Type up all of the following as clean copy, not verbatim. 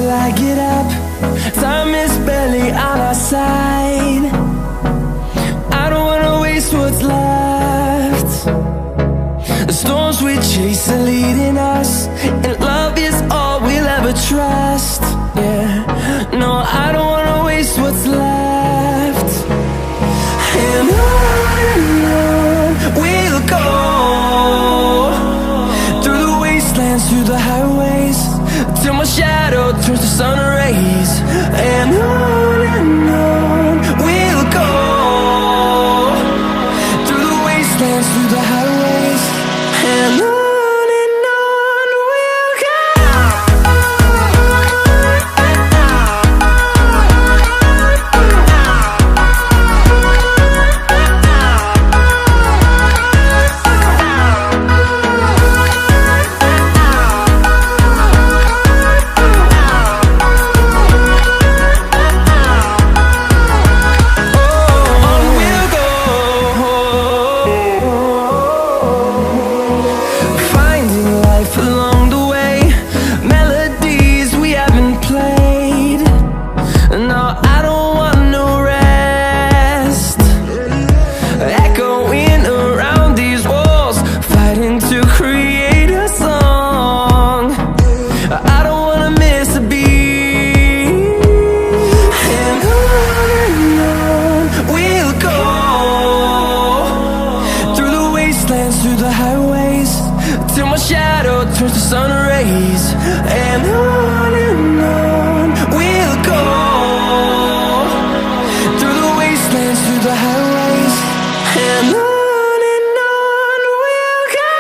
till I get up. Time is barely on our side. I don't wanna waste what's left. The storms we chase are leading us, and love is all we'll ever trust. Yeah, no, I don't wanna waste what's left. And on we'll go, through the wastelands, through the highways, till my shadow turns to sun rays. And on we'll go, through the wastelands, through the highways, and on we'll go. Through the highways, till my shadow turns to sun rays. And on we'll go, through the wastelands, through the highways, and on we'll go.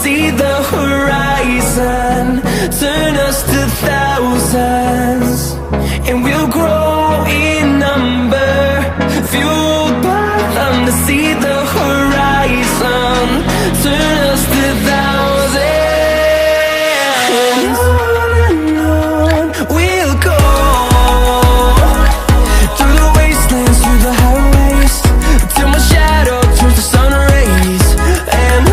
See the horizon, turn us to thousands, and we'll grow in number, fueled by them. To see the horizon, turn us to thousands, and on we'll go, through the wastelands, through the highways, till my shadow turns to sun rays. And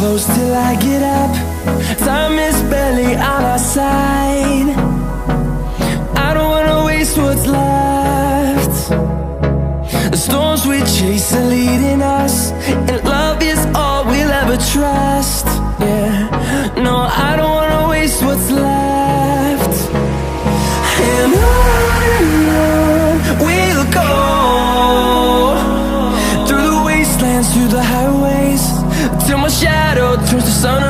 close till I get up. Time is barely on our side. I don't wanna waste what's left. The storms we chase are leading us, and love is all we'll ever trust. Yeah, no, I don't wanna waste what's left. And on we'll go, through the wastelands, through the highways, till my shadow turns to sun